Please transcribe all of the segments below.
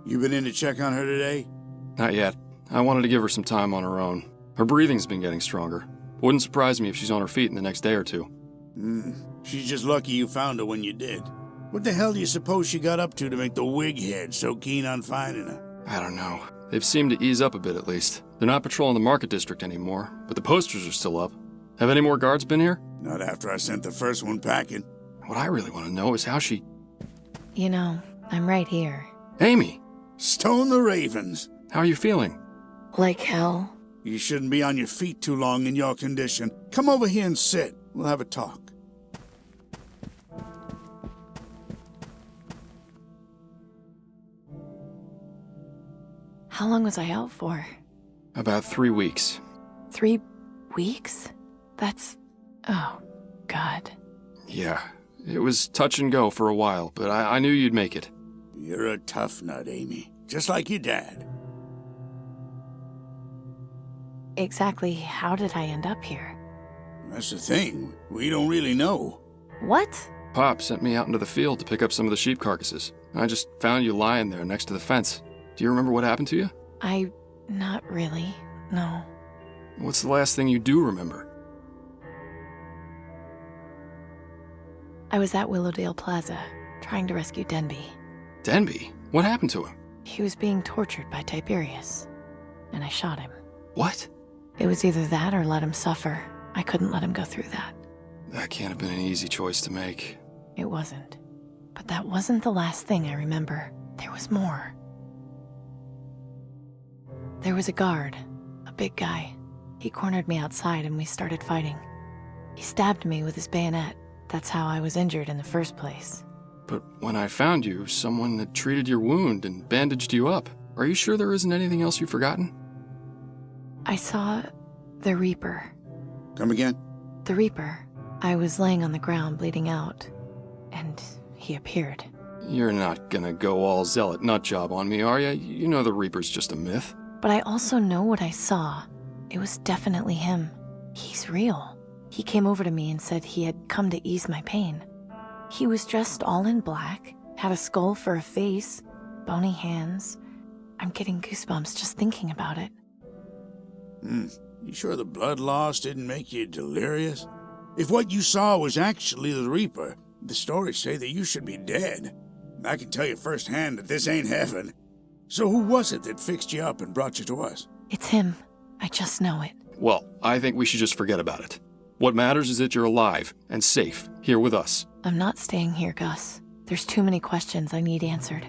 You been in to check on her today? Not yet. I wanted to give her some time on her own. Her breathing's been getting stronger. Wouldn't surprise me if she's on her feet in the next day or two. She's just lucky you found her when you did. What the hell do you suppose she got up to make the wig head so keen on finding her? I don't know. They've seemed to ease up a bit at least. They're not patrolling the market district anymore, but the posters are still up. Have any more guards been here? Not after I sent the first one packing. What I really want to know is how she... You know, I'm right here. Amy! Stone the ravens. How are you feeling? Like hell? You shouldn't be on your feet too long in your condition. Come over here and sit. We'll have a talk. How long was I out for? About 3 weeks. 3 weeks? That's... oh, God. Yeah, it was touch and go for a while, but I knew you'd make it. You're a tough nut, Amy. Just like your dad. Exactly how did I end up here? That's the thing. We don't really know. What? Pop sent me out into the field to pick up some of the sheep carcasses. I just found you lying there next to the fence. Do you remember what happened to you? Not really, no. What's the last thing you do remember? I was at Willowdale Plaza, trying to rescue Denby. Denby? What happened to him? He was being tortured by Tiberius, and I shot him. What? It was either that or let him suffer. I couldn't let him go through that. That can't have been an easy choice to make. It wasn't. But that wasn't the last thing I remember. There was more. There was a guard, a big guy. He cornered me outside and we started fighting. He stabbed me with his bayonet. That's how I was injured in the first place. But when I found you, someone had treated your wound and bandaged you up. Are you sure there isn't anything else you've forgotten? I saw the Reaper. Come again? The Reaper. I was laying on the ground bleeding out, and he appeared. You're not gonna go all zealot nutjob on me, are you? You know the Reaper's just a myth. But I also know what I saw. It was definitely him. He's real. He came over to me and said he had come to ease my pain. He was dressed all in black, had a skull for a face, bony hands. I'm getting goosebumps just thinking about it. You sure the blood loss didn't make you delirious? If what you saw was actually the Reaper, the stories say that you should be dead. I can tell you firsthand that this ain't heaven. So who was it that fixed you up and brought you to us? It's him. I just know it. Well, I think we should just forget about it. What matters is that you're alive and safe here with us. I'm not staying here, Gus. There's too many questions I need answered.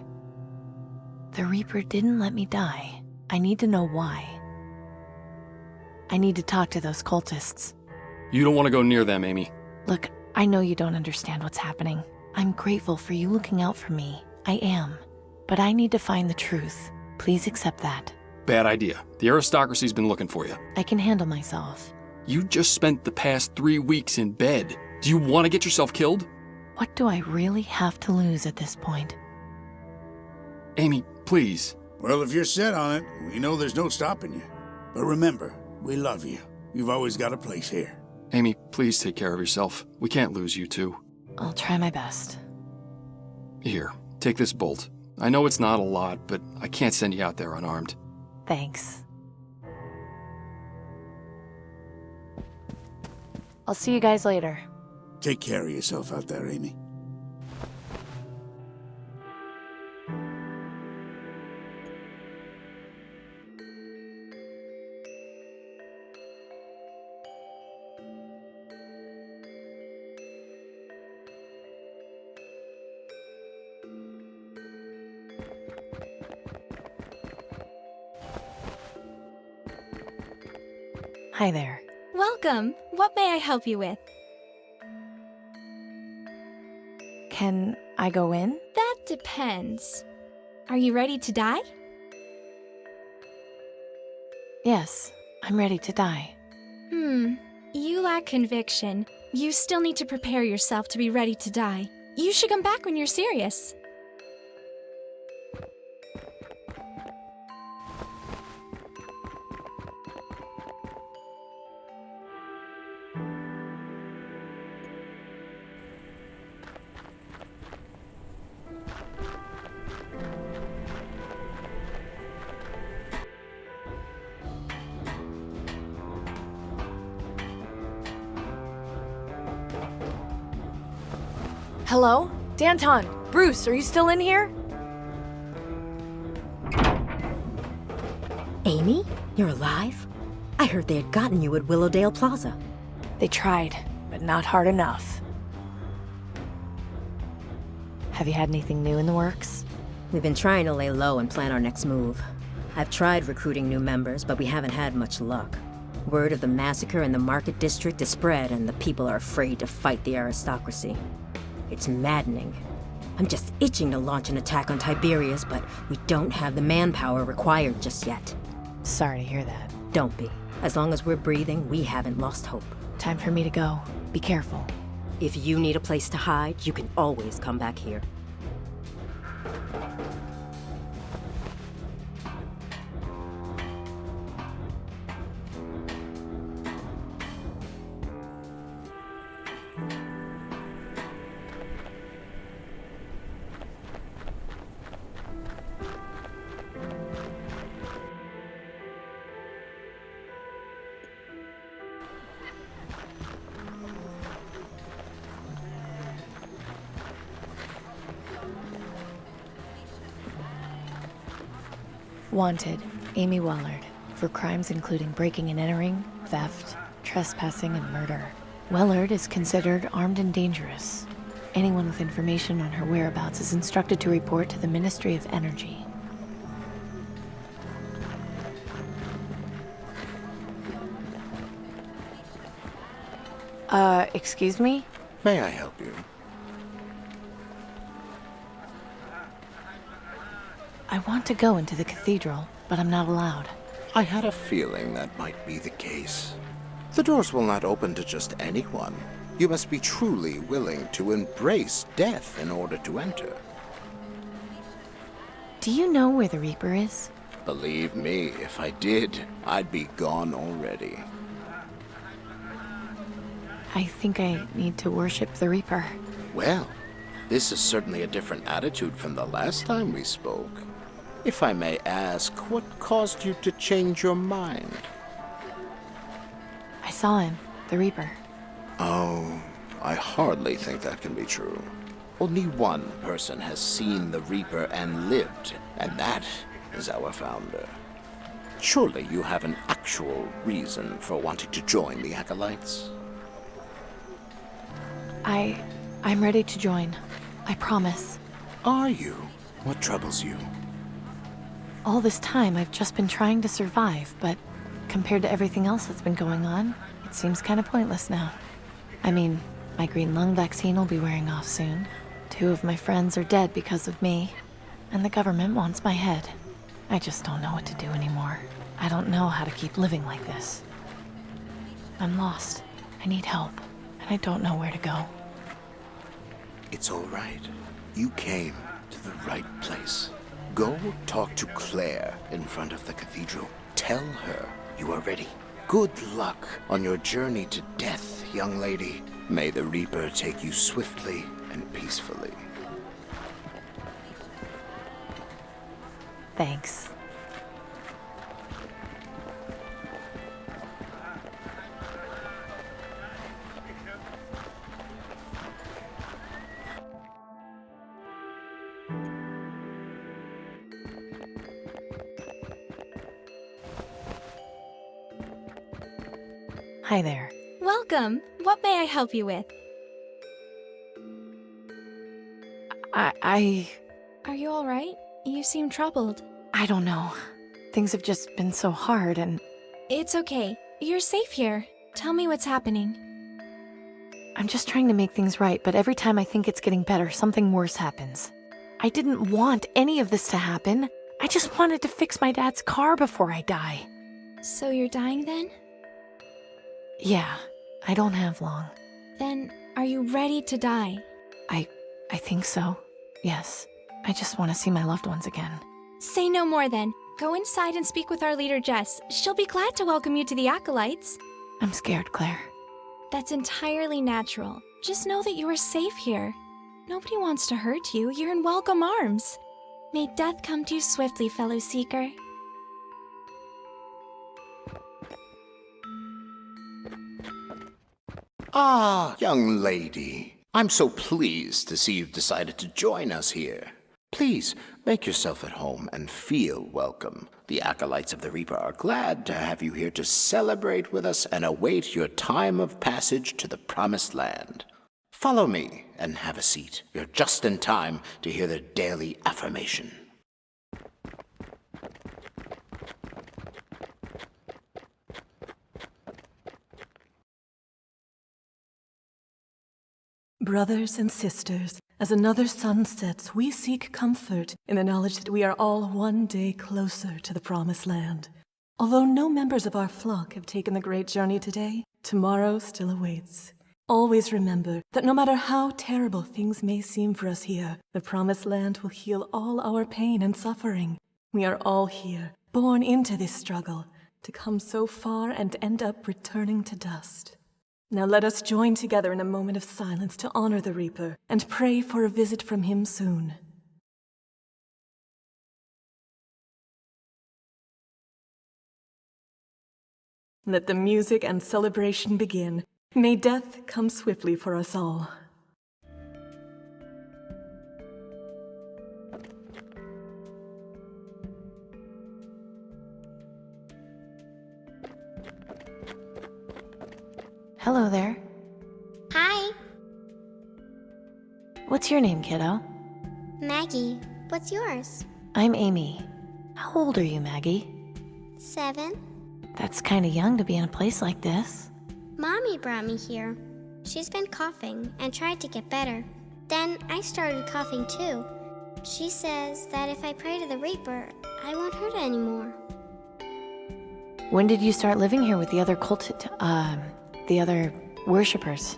The Reaper didn't let me die. I need to know why. I need to talk to those cultists. You don't want to go near them, Amy. Look, I know you don't understand what's happening. I'm grateful for you looking out for me. I am. But I need to find the truth. Please accept that. Bad idea. The aristocracy's been looking for you. I can handle myself. You just spent the past 3 weeks in bed. Do you want to get yourself killed? What do I really have to lose at this point? Amy, please. Well, if you're set on it, we know there's no stopping you. But remember, we love you. You've always got a place here. Amy, please take care of yourself. We can't lose you two. I'll try my best. Here, take this bolt. I know it's not a lot, but I can't send you out there unarmed. Thanks. I'll see you guys later. Take care of yourself out there, Amy. Hi there. Welcome. What may I help you with? Can I go in? That depends. Are you ready to die? Yes, I'm ready to die. You lack conviction. You still need to prepare yourself to be ready to die. You should come back when you're serious. Hello? Danton, Bruce, are you still in here? Amy? You're alive? I heard they had gotten you at Willowdale Plaza. They tried, but not hard enough. Have you had anything new in the works? We've been trying to lay low and plan our next move. I've tried recruiting new members, but we haven't had much luck. Word of the massacre in the Market District is spread, and the people are afraid to fight the aristocracy. It's maddening. I'm just itching to launch an attack on Tiberias, but we don't have the manpower required just yet. Sorry to hear that. Don't be. As long as we're breathing, we haven't lost hope. Time for me to go. Be careful. If you need a place to hide, you can always come back here. Wanted, Amy Wellard, for crimes including breaking and entering, theft, trespassing, and murder. Wellard is considered armed and dangerous. Anyone with information on her whereabouts is instructed to report to the Ministry of Energy. Excuse me? May I help you? I want to go into the cathedral, but I'm not allowed. I had a feeling that might be the case. The doors will not open to just anyone. You must be truly willing to embrace death in order to enter. Do you know where the Reaper is? Believe me, if I did, I'd be gone already. I think I need to worship the Reaper. Well, this is certainly a different attitude from the last time we spoke. If I may ask, what caused you to change your mind? I saw him, the Reaper. Oh, I hardly think that can be true. Only one person has seen the Reaper and lived, and that is our founder. Surely you have an actual reason for wanting to join the Acolytes? I'm ready to join. I promise. Are you? What troubles you? All this time, I've just been trying to survive, but compared to everything else that's been going on, it seems kind of pointless now. I mean, my green lung vaccine will be wearing off soon. 2 of my friends are dead because of me, and the government wants my head. I just don't know what to do anymore. I don't know how to keep living like this. I'm lost. I need help, and I don't know where to go. It's all right. You came to the right place. Go talk to Claire in front of the cathedral. Tell her you are ready. Good luck on your journey to death, young lady. May the Reaper take you swiftly and peacefully. Thanks. Hi there. Welcome. What may I help you with? I Are you all right? You seem troubled. don't know. Things have just been so hard, and It's okay. You're safe here. Tell me what's happening. I'm just trying to make things right, but every time I think it's getting better, something worse happens. I didn't want any of this to happen. I just wanted to fix my dad's car before I die. So you're dying then? Yeah, I don't have long. Then are you ready to die? I think so. Yes. I just want to see my loved ones again. Say no more then. Go inside and speak with our leader Jess. She'll be glad to welcome you to the Acolytes. I'm scared, Claire. That's entirely natural. Just know that you are safe here. Nobody wants to hurt you. You're in welcome arms. May death come to you swiftly, fellow seeker. Ah, young lady. I'm so pleased to see you've decided to join us here. Please, make yourself at home and feel welcome. The Acolytes of the Reaper are glad to have you here to celebrate with us and await your time of passage to the Promised Land. Follow me and have a seat. You're just in time to hear the daily affirmation. Brothers and sisters, as another sun sets, we seek comfort in the knowledge that we are all one day closer to the Promised Land. Although no members of our flock have taken the great journey today, tomorrow still awaits. Always remember that no matter how terrible things may seem for us here, the Promised Land will heal all our pain and suffering. We are all here, born into this struggle, to come so far and end up returning to dust. Now let us join together in a moment of silence to honor the Reaper and pray for a visit from him soon. Let the music and celebration begin. May death come swiftly for us all. Hello there. Hi, What's your name, kiddo? Maggie. What's yours? I'm Amy. How old are you, Maggie? 7. That's kinda young to be in a place like this. Mommy brought me here. She's been coughing and tried to get better. Then I started coughing too. She says that if I pray to the Reaper, I won't hurt anymore. When did you start living here with the other the other worshippers?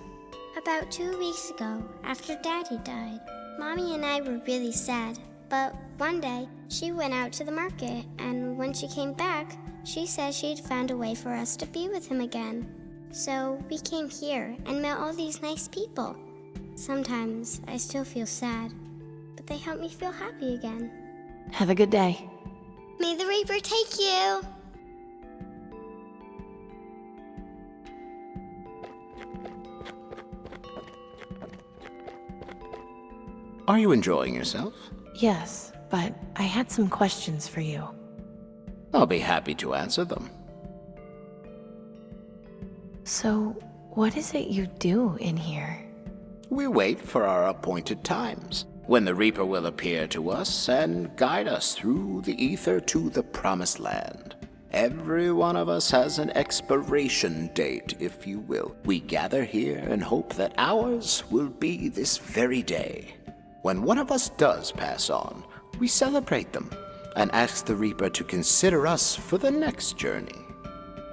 About 2 weeks ago, after Daddy died, Mommy and I were really sad. But one day, she went out to the market, and when she came back, she said she'd found a way for us to be with him again. So we came here and met all these nice people. Sometimes I still feel sad, but they help me feel happy again. Have a good day. May the Reaper take you! Are you enjoying yourself? Yes, but I had some questions for you. I'll be happy to answer them. So, what is it you do in here? We wait for our appointed times, when the Reaper will appear to us and guide us through the ether to the Promised Land. Every one of us has an expiration date, if you will. We gather here and hope that ours will be this very day. When one of us does pass on, we celebrate them and ask the Reaper to consider us for the next journey.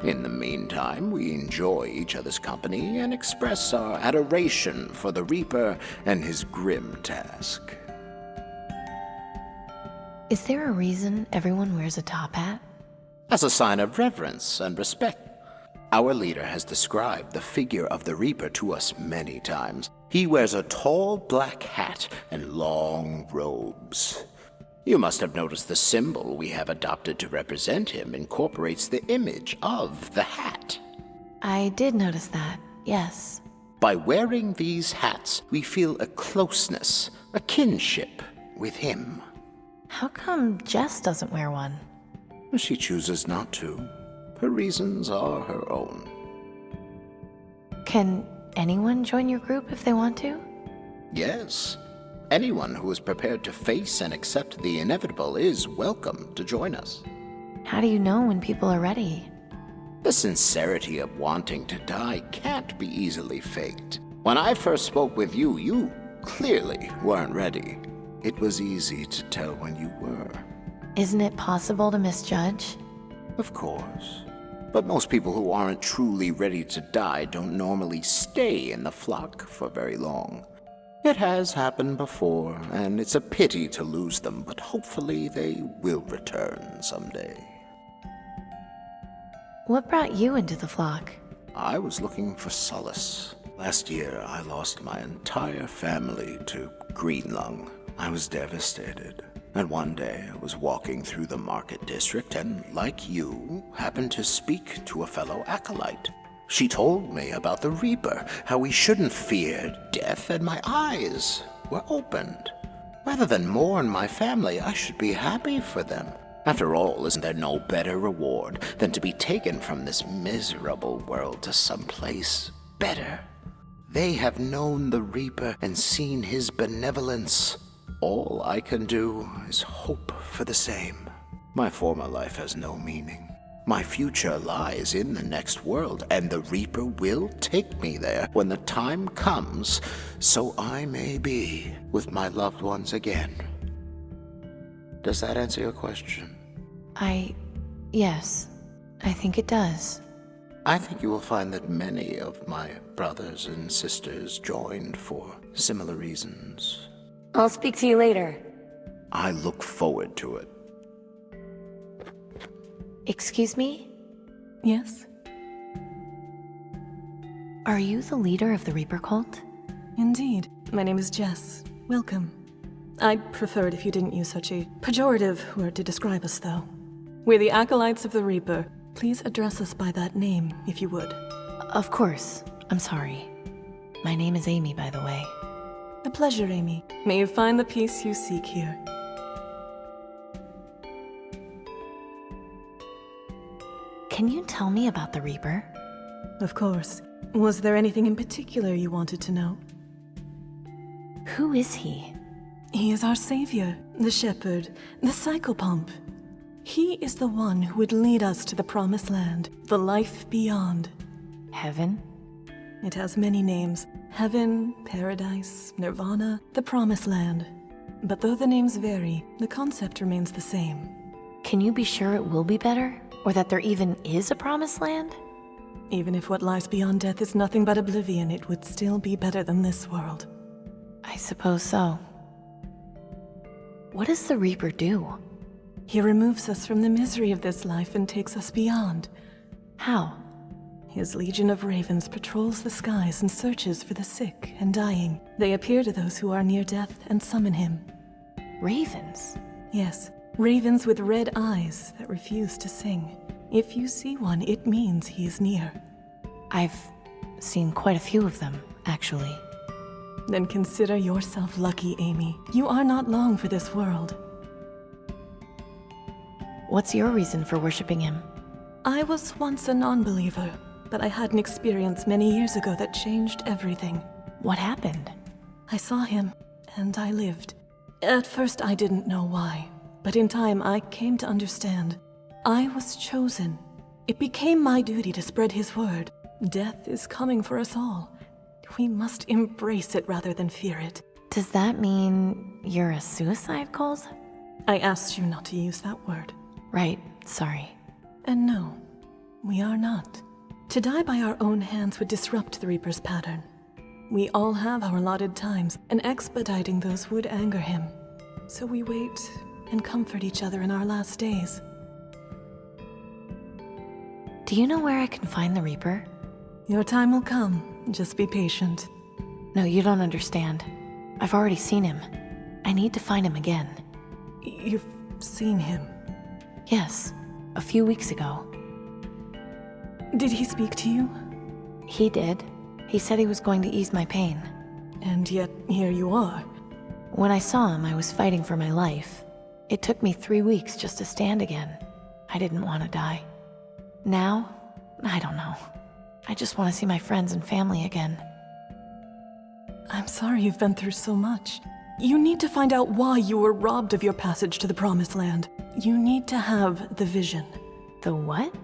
In the meantime, we enjoy each other's company and express our adoration for the Reaper and his grim task. Is there a reason everyone wears a top hat? As a sign of reverence and respect. Our leader has described the figure of the Reaper to us many times. He wears a tall black hat and long robes. You must have noticed the symbol we have adopted to represent him incorporates the image of the hat. I did notice that, yes. By wearing these hats, we feel a closeness, a kinship with him. How come Jess doesn't wear one? She chooses not to. Her reasons are her own. Can anyone join your group if they want to? Yes. Anyone who is prepared to face and accept the inevitable is welcome to join us. How do you know when people are ready? The sincerity of wanting to die can't be easily faked. When I first spoke with you, you clearly weren't ready. It was easy to tell when you were. Isn't it possible to misjudge? Of course. But most people who aren't truly ready to die don't normally stay in the flock for very long. It has happened before, and it's a pity to lose them, but hopefully they will return someday. What brought you into the flock? I was looking for solace. Last year, I lost my entire family to green lung. I was devastated. And one day, I was walking through the market district and, like you, happened to speak to a fellow acolyte. She told me about the Reaper, how we shouldn't fear death, and my eyes were opened. Rather than mourn my family, I should be happy for them. After all, isn't there no better reward than to be taken from this miserable world to someplace better? They have known the Reaper and seen his benevolence. All I can do is hope for the same. My former life has no meaning. My future lies in the next world, and the Reaper will take me there when the time comes, so I may be with my loved ones again. Does that answer your question? Yes, I think it does. I think you will find that many of my brothers and sisters joined for similar reasons. I'll speak to you later. I look forward to it. Excuse me? Yes? Are you the leader of the Reaper cult? Indeed. My name is Jess. Welcome. I'd prefer it if you didn't use such a pejorative word to describe us, though. We're the Acolytes of the Reaper. Please address us by that name, if you would. Of course. I'm sorry. My name is Amy, by the way. A pleasure, Amy. May you find the peace you seek here. Can you tell me about the Reaper? Of course. Was there anything in particular you wanted to know? Who is he? He is our savior, the shepherd, the psychopomp. He is the one who would lead us to the promised land, the life beyond. Heaven? It has many names. Heaven, paradise, nirvana, the promised land. But though the names vary, the concept remains the same. Can you be sure it will be better? Or that there even is a promised land? Even if what lies beyond death is nothing but oblivion, it would still be better than this world. I suppose so. What does the Reaper do? He removes us from the misery of this life and takes us beyond. How? His legion of ravens patrols the skies and searches for the sick and dying. They appear to those who are near death and summon him. Ravens? Yes, ravens with red eyes that refuse to sing. If you see one, it means he is near. I've seen quite a few of them, actually. Then consider yourself lucky, Amy. You are not long for this world. What's your reason for worshipping him? I was once a non-believer, but I had an experience many years ago that changed everything. What happened? I saw him, and I lived. At first I didn't know why, but in time I came to understand. I was chosen. It became my duty to spread his word. Death is coming for us all. We must embrace it rather than fear it. Does that mean you're a suicide cult? I asked you not to use that word. Right, sorry. And no, we are not. To die by our own hands would disrupt the Reaper's pattern. We all have our allotted times, and expediting those would anger him. So we wait and comfort each other in our last days. Do you know where I can find the Reaper? Your time will come. Just be patient. No, you don't understand. I've already seen him. I need to find him again. You've seen him? Yes, a few weeks ago. Did he speak to you? He did. He said he was going to ease my pain. And yet, here you are. When I saw him, I was fighting for my life. It took me 3 weeks just to stand again. I didn't want to die. Now, I don't know. I just want to see my friends and family again. I'm sorry you've been through so much. You need to find out why you were robbed of your passage to the Promised Land. You need to have the vision. The what?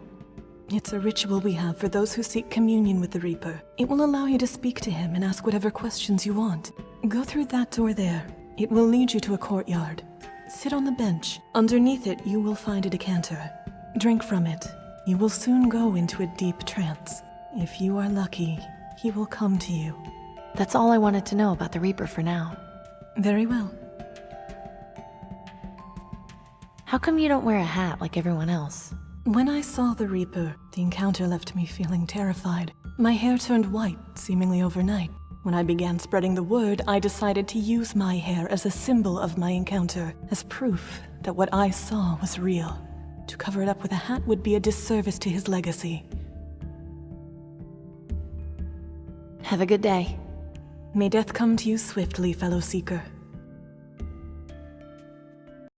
It's a ritual we have for those who seek communion with the Reaper. It will allow you to speak to him and ask whatever questions you want. Go through that door there. It will lead you to a courtyard. Sit on the bench. Underneath it, you will find a decanter. Drink from it. You will soon go into a deep trance. If you are lucky, he will come to you. That's all I wanted to know about the Reaper for now. Very well. How come you don't wear a hat like everyone else? When I saw the Reaper, the encounter left me feeling terrified. My hair turned white, seemingly overnight. When I began spreading the word, I decided to use my hair as a symbol of my encounter, as proof that what I saw was real. To cover it up with a hat would be a disservice to his legacy. Have a good day. May death come to you swiftly, fellow seeker.